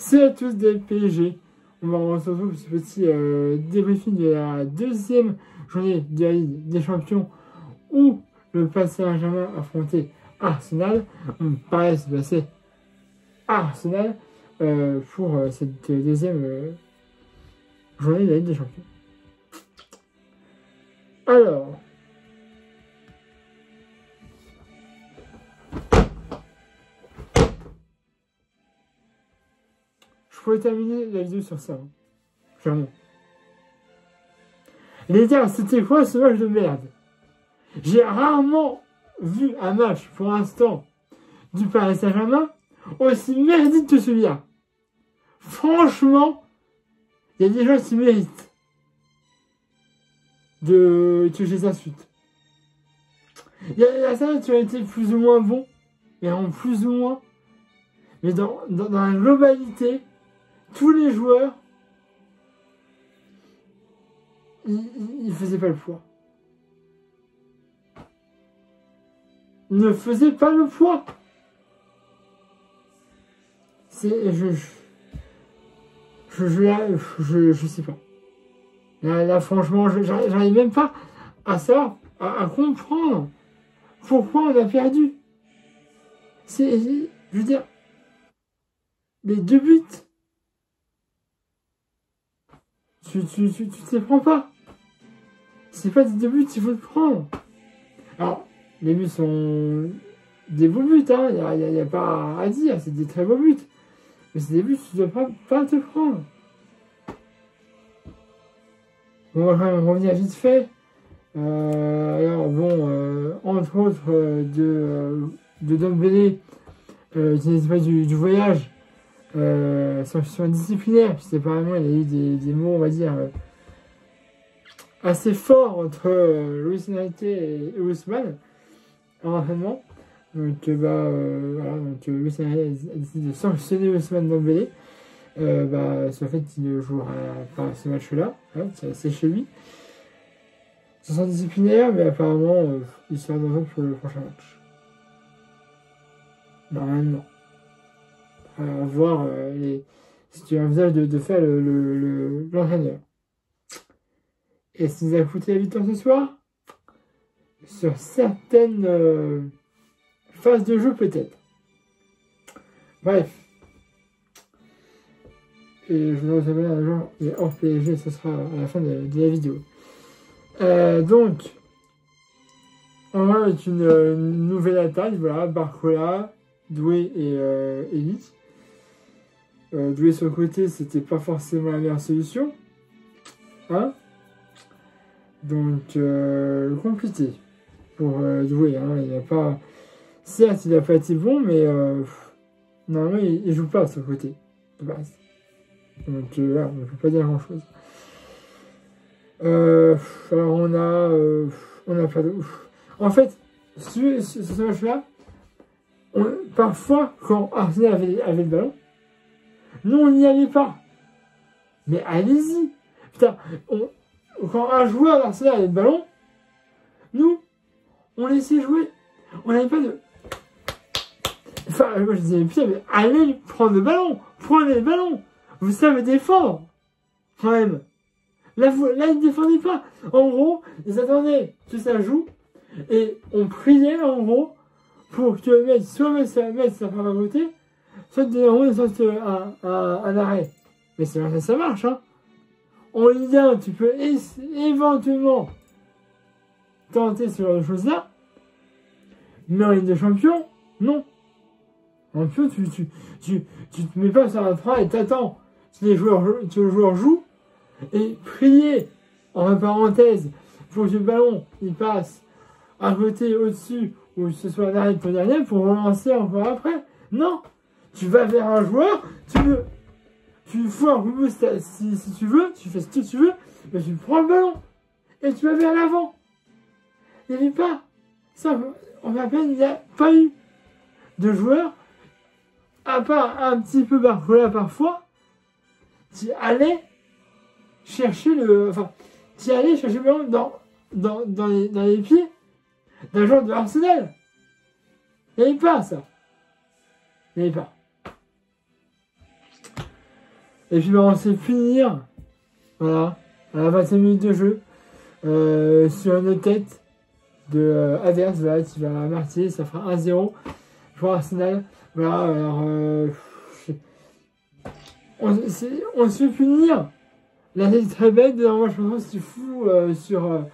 C'est à tous des PSG. On va retrouver pour ce petit débriefing de la deuxième journée de la Ligue des Champions où le Paris Saint-Germain affrontait Arsenal. Pareil, c'est passé Arsenal pour cette deuxième journée de la Ligue des Champions. Alors, je pourrais terminer la vidéo sur ça. Clairement. Les gars, c'était quoi ce match de merde? J'ai rarement vu un match, pour l'instant, du Paris Saint-Germain aussi merdique que celui-là. Franchement, il y a des gens qui méritent de toucher sa suite. Il y a ça qui ont été plus ou moins bons, mais en plus ou moins. Mais dans la globalité, tous les joueurs, ils faisaient pas le poids. Ils ne faisaient pas le poids. C'est... Je sais pas. Là franchement, j'arrive même pas à savoir, à comprendre pourquoi on a perdu. Je veux dire, les 2 buts, tu te les prends pas. C'est pas des 2 buts qu'il faut te prendre. Alors, les buts sont des beaux buts, hein. Il n'y a pas à dire, c'est des très beaux buts. Mais c'est des buts que tu ne dois pas te prendre. On va quand même revenir vite fait. Alors bon, entre autres de Dembélé, qui n'était pas du voyage, sanction disciplinaire, puisque apparemment il y a eu des mots, on va dire, assez forts entre Luis Enrique et Ousmane en entraînement. Donc voilà, donc Luis Enrique a décidé de sanctionner Ousmane Dembélé. Sur le fait qu'il ne jouera pas ce match-là, hein, c'est chez lui. Ça sent disciplinaire, mais apparemment, il sera dans pour le prochain match. Normalement. On va voir si tu envisages de faire l'entraîneur. Et ça nous a coûté la victoire ce soir? Sur certaines phases de jeu, peut-être. Bref. Et je vous remercie un jour, et hors PSG, ce sera à la fin de la vidéo. Donc, on va avec une nouvelle attaque, voilà, Barcola, Doué et Eli. Doué sur le côté, c'était pas forcément la meilleure solution. Hein? Donc, compliqué pour Doué. Hein, il a pas... Certes, il a pas été bon, mais normalement, il joue pas sur le côté, de base. Donc là, on ne peut pas dire grand chose. Alors on a pas de... En fait, ce match-là, parfois, quand Arsenal avait le ballon, nous on n'y allait pas. Mais allez-y. Putain, quand un joueur d'Arsenal avait le ballon, nous, on laissait jouer. On n'avait pas de... Enfin, moi je disais, putain, mais allez prendre le ballon. Prenez le ballon. Vous savez défendre, quand même. Là, ils ne défendaient pas. En gros, ils attendaient que ça joue. Et on priait, en gros, pour que le mec soit mette sa femme à côté, soit de soit un arrêt. Mais c'est là que ça marche, hein. En Ligue 1, tu peux éventuellement tenter ce genre de choses-là. Mais en Ligue des Champions, non. En plus, tu te mets pas sur un train et t'attends que le joueur joue et prier, en parenthèse, pour que le ballon il passe à côté, au-dessus, ou que ce soit un arrêt de ton dernier pour relancer encore après. Non, tu vas vers un joueur, tu fous un coup si tu veux, tu fais ce que tu veux, mais tu prends le ballon et tu vas vers l'avant. Il n'y avait pas ça, on va peine, il n'y a pas eu de joueurs, à part un petit peu Barcola parfois, qui allait chercher le ballon dans les pieds d'un joueur de Arsenal. Il n'y avait pas ça. Il n'y avait pas. Et puis on s'est finir, voilà, à la 20e minute de jeu, sur une tête de adverse, voilà, qui va marquer, ça fera 1-0 pour Arsenal. Voilà, alors on se fait punir. La tête est très bête, moi je pense qu'il fout sur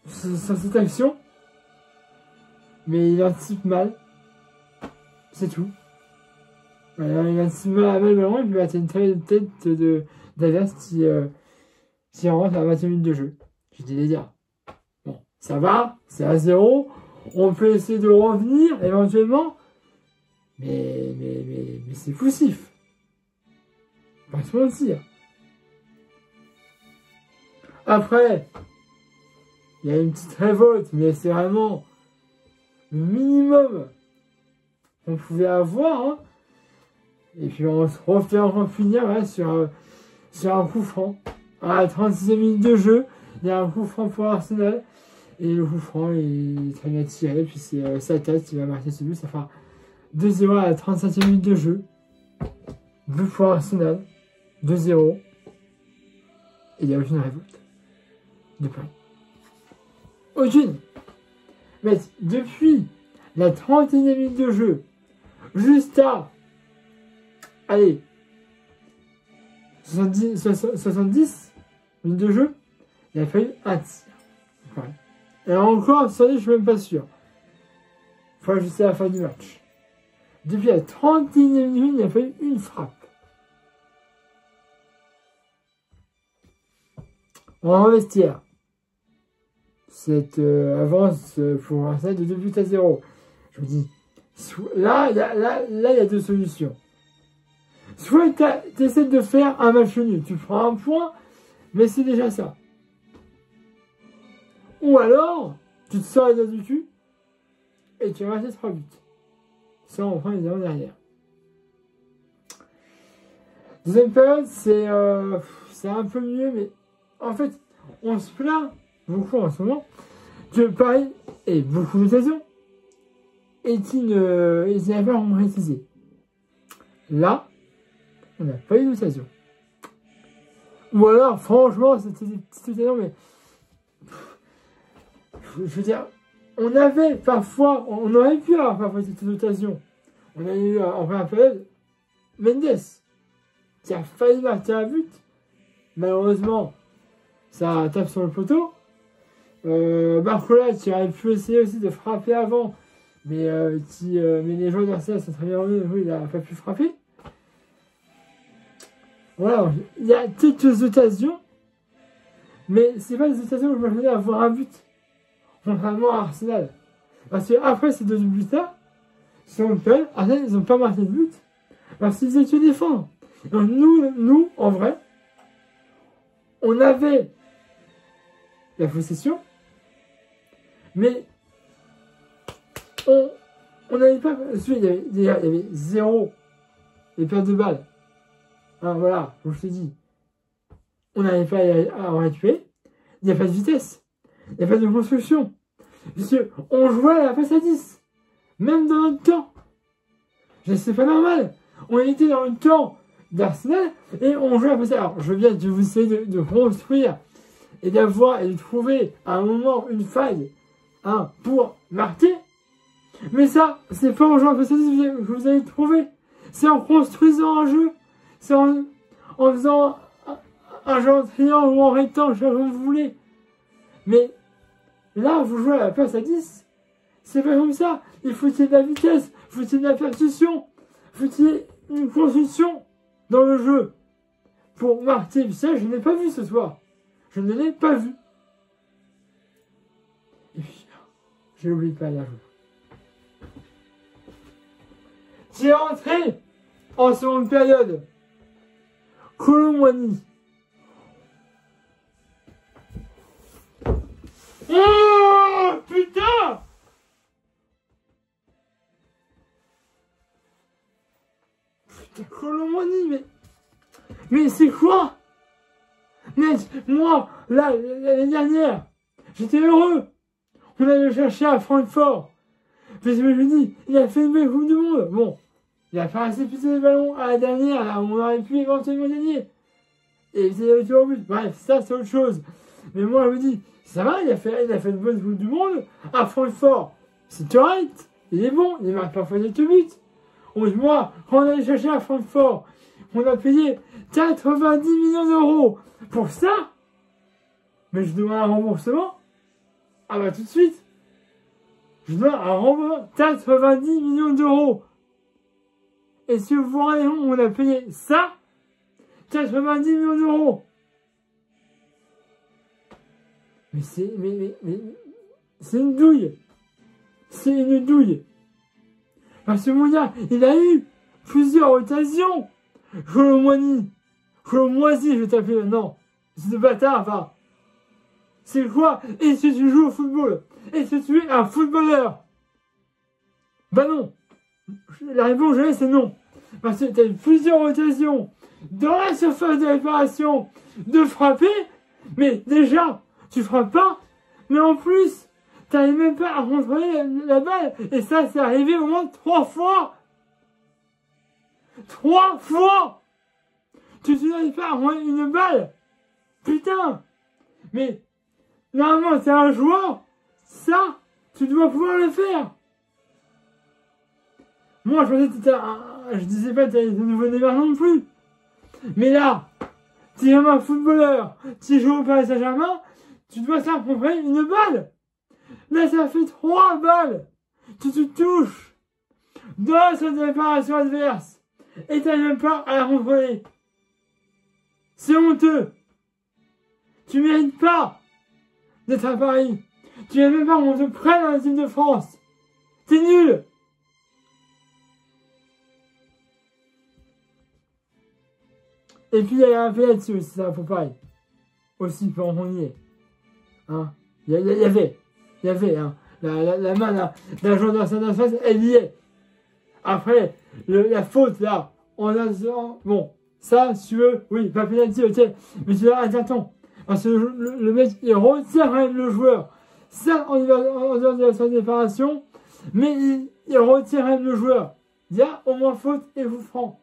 cette action. Mais il anticipe mal. C'est tout. Voilà, il anticipe mal le ballon et puis c'est une très belle tête d'adverse qui rentre à la 20e minute de jeu. Je dis les gars. Bon, ça va, c'est à 0. On peut essayer de revenir éventuellement. Mais c'est poussif. Pas se mentir. Après, il y a une petite révolte, mais c'est vraiment le minimum qu'on pouvait avoir. Hein. Et puis on se refait encore finir ouais, sur un coup franc. À la 36e minute de jeu, il y a un coup franc pour Arsenal. Et le coup franc, il est très bien tiré. Puis c'est Sata qui va marquer ce but. Ça fera 2-0 à la 35e minute de jeu. But pour Arsenal. 2-0. Et il n'y a aucune révolte. De Paris. Aucune. Mais depuis la 31e minute de jeu, jusqu'à, allez, 70 minutes de jeu, il a fallu un tir. Ouais. Et encore, sur je suis même pas sûr. Il faut ajuster la fin du match. Depuis la 31e minute, il a fallu une frappe. On va vestiaire. Cette avance pour Arsenal de 2-0. Je vous dis, là, il y a deux solutions. Soit tu essaies de faire un match nul, tu prends un point, mais c'est déjà ça. Ou alors, tu te sors les doigts du cul et tu rates 3 buts. Ça, on prend évidemment derrière. Deuxième période, c'est un peu mieux, mais en fait, on se plaint beaucoup en ce moment que Paris ait beaucoup d'occasions et qu'il n'a pas concrétisé. Là, on n'a pas eu d'occasion. Ou alors, franchement, c'était des petites occasions, mais je veux dire, on avait parfois, on aurait pu avoir parfois cette occasion. On a eu en première période Mendes qui a failli marquer un but. Malheureusement, ça tape sur le poteau. Barcola qui aurait pu essayer aussi de frapper avant, mais les joueurs d'Arsenal sont très bien revenus, il n'a pas pu frapper. Voilà, il y a quelques occasions, mais c'est pas des occasions où je m'attendais à avoir un but, contrairement à Arsenal. Parce qu'après ces deux buts-là, sur le période, Arsenal, ils n'ont pas marqué de but, parce qu'ils étaient défendre. Donc nous, en vrai, on avait la possession, mais on n'avait pas... Il y avait 0 les pertes de balles. Hein, voilà, comme je te dis. On n'avait pas à en récupérer. Il n'y a pas de vitesse. Il n'y a pas de construction. Parce qu'on jouait à la passe à 10. Même dans notre temps. C'est pas normal. On était dans le temps d'Arsenal et on jouait à la passe à 10. Alors, je viens de vous essayer de construire et d'avoir et de trouver à un moment une faille pour marquer. Mais ça, c'est pas en jouant à la passe à 10 que vous allez trouver. C'est en construisant un jeu. C'est en faisant un jeu en triangle ou en rectangle, comme vous voulez. Mais là, vous jouez à la passe à 10. C'est pas comme ça. Il faut qu'il y ait de la vitesse, il faut qu'il y ait de la percussion, il faut qu'il y ait une construction dans le jeu. Pour marquer, ça, je n'ai pas vu ce soir. Je ne l'ai pas vu. Et puis, j'ai oublié de pas la jouer. J'ai rentré en seconde période. Colomboigny. Oh putain! Putain, Colomboigny, mais c'est quoi? Mais moi, là, l'année dernière, j'étais heureux. On allait le chercher à Francfort. Parce que je me dis, il a fait une belle Coupe du Monde. Bon, Il a pas assez poussé le ballon à la dernière, là, où on aurait pu éventuellement gagner. Et c'est le tir au but. Bref, ça, c'est autre chose. Mais moi, je me dis, ça va, il a fait une bonne Coupe du Monde. À Francfort, c'est correct. Il est bon, il marque parfois des buts. Moi, quand on allait chercher à Francfort, on a payé 90 millions d'euros pour ça. Mais je demande un remboursement. Ah bah tout de suite. Je demande un remboursement. 90 millions d'euros. Et si vous vous rendez compte, on a payé ça. 90 millions d'euros. Mais c'est une douille. C'est une douille. Parce que mon gars, il a eu plusieurs occasions. Colomboigny, je vais t'appeler maintenant. C'est de bâtard, va. C'est quoi? Est-ce que tu joues au football? Est-ce que tu es un footballeur? Bah non. La réponse que j'ai, c'est non. Parce que tu as eu plusieurs occasions dans la surface de réparation de frapper, mais déjà, tu frappes pas, mais en plus, tu n'arrives même pas à contrôler la balle, et ça, c'est arrivé au moins 3 fois. 3 fois. Tu n'arrives pas à contrôler une balle. Putain. Mais, normalement, c'est un joueur, ça, tu dois pouvoir le faire. Moi, je pensais que t'étais je disais pas que t'avais de nouveau Neymar non plus. Mais là, tu es un footballeur, tu joues au Paris Saint-Germain, tu dois s'approprier une balle. Là, ça fait 3 balles. Tu te touches dans cette réparation adverse et tu n'arrives même pas à la contrôler. C'est honteux. Tu mérites pas d'être à Paris. Tu n'as même pas qu'on te prenne dans l'équipe de France. T'es nul. Et puis il y a un penalty aussi, ça faut pareil. Aussi, pour en y est. Hein. Il y avait, hein. La main d'un joueur de la face, elle y est. Après, la faute là, bon, ça, si tu veux, oui, pas penalty, ok, mais tu vas attends. Parce que le mec, il retient quand même le joueur. Ça, on y va en dehors de la séparation, mais il retient quand même le joueur. Il y a au moins faute et vous franc.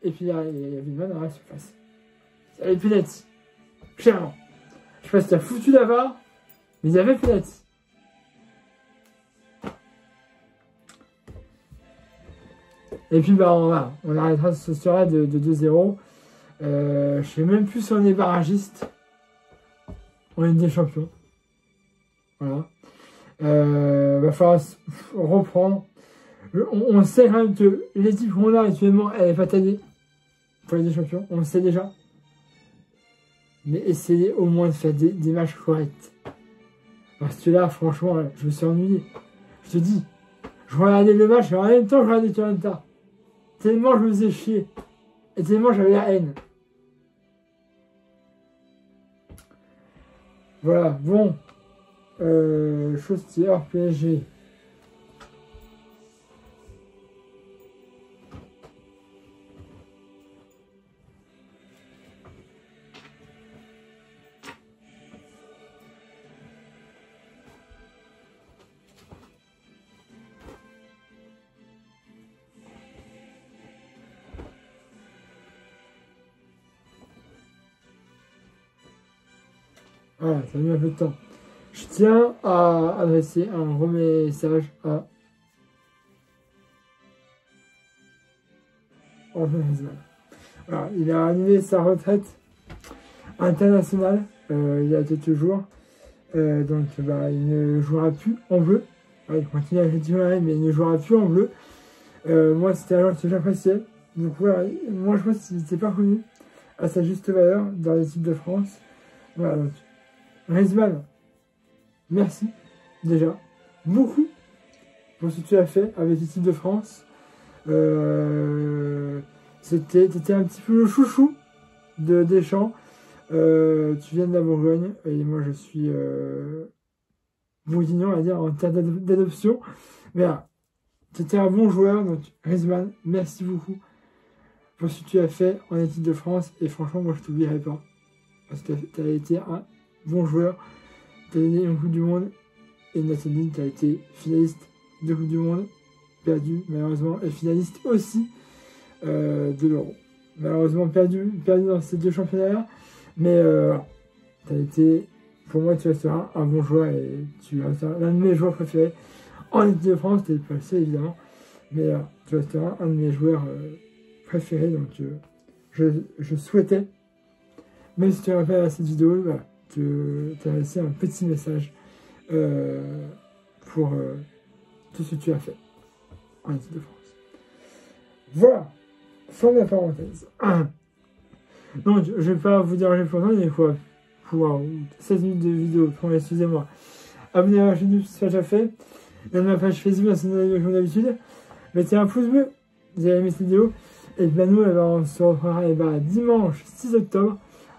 Et puis il y a une main dans la surface. Il y avait penalty. Clairement. Je sais pas si t'as foutu la barre, mais il y avait penalty. Et puis bah on arrêtera ce soir de 2-0. Je sais même plus si on est barragiste. On est des champions. Voilà. Va falloir reprendre. On sait quand même que l'équipe qu'on a actuellement, elle n'est pas taillée pour les champions. On le sait déjà. Mais essayez au moins de faire des matchs corrects. Parce que là, franchement, je me suis ennuyé. Je te dis, je regardais le match et en même temps, je regardais Koh-Lanta. Tellement je me faisais chier. Et tellement j'avais la haine. Voilà, bon. Chose qui est hors PSG. Voilà, ça a mis un peu de temps. Je tiens à adresser un gros message à Antoine Griezmann. Voilà, il a annulé sa retraite internationale il y a quelques jours. Donc bah, il ne jouera plus en bleu. Ouais, il continue à jouer, mais il ne jouera plus en bleu. Moi, c'était un joueur que j'appréciais. Donc voilà, moi je pense qu'il n'était pas reconnu à sa juste valeur dans l'équipe de France. Voilà, donc Griezmann, merci déjà beaucoup pour ce que tu as fait avec l'équipe de France. T'étais un petit peu le chouchou de Deschamps. Tu viens de la Bourgogne et moi je suis bourguignon, on va dire, en termes d'adoption. Mais voilà, tu étais un bon joueur, donc Griezmann, merci beaucoup pour ce que tu as fait en équipe de France. Et franchement, moi je t'oublierai pas. Parce que tu as été un bon joueur. Tu as gagné une Coupe du Monde. Et Nathalie, tu as été finaliste de Coupe du Monde. perdu malheureusement, et finaliste aussi de l'Euro. Malheureusement perdu dans ces 2 championnats-là, mais tu as été, pour moi, tu resteras un bon joueur et tu resteras l'un de mes joueurs préférés en équipe de France. Tu n'es pas le seul évidemment, mais tu resteras un de mes joueurs préférés. Donc je souhaitais, même si tu as fait cette vidéo, voilà, tu as laissé un petit message pour tout ce que tu as fait en équipe de France. Voilà, fin de la parenthèse. Donc, je ne vais pas vous déranger plus longtemps, il faut 16 minutes de vidéo, excusez-moi. Abonnez-vous à ma chaîne YouTube si c'est déjà fait. Dans ma page Facebook, c'est comme d'habitude. Mettez un pouce bleu, vous avez aimé cette vidéo. Et bien nous, on se retrouvera dimanche 6 octobre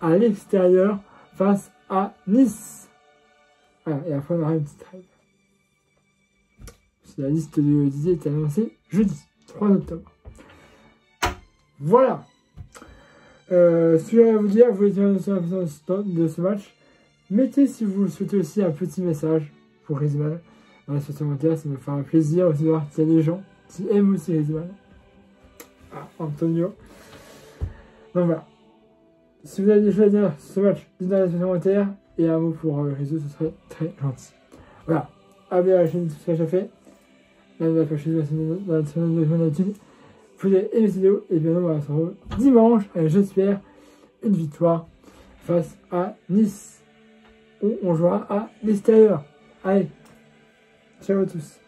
à l'extérieur face à Nice. Voilà, et après on aura une petite règle. La liste de Didier est annoncée jeudi 3 octobre. Voilà. Ce que j'aimerais vous dire, vous voulez dire de ce match, mettez si vous le souhaitez aussi un petit message pour Griezmann dans les commentaires, ça me fera plaisir aussi de voir qu'il y a des gens qui aiment aussi Griezmann. Ah, Antonio. Donc voilà. Si vous avez des choses à dire sur ce match, dites dans les commentaires et un mot pour Rizzo, ce serait très gentil. Voilà. Abonnez à la chaîne, tout ce que j'ai fait. Là, la page Facebook, dans la chaîne de d'habitude. Vous avez aimé cette vidéo et bien on va se retrouver dimanche avec, j'espère, une victoire face à Nice où on jouera à l'extérieur. Allez, ciao à tous.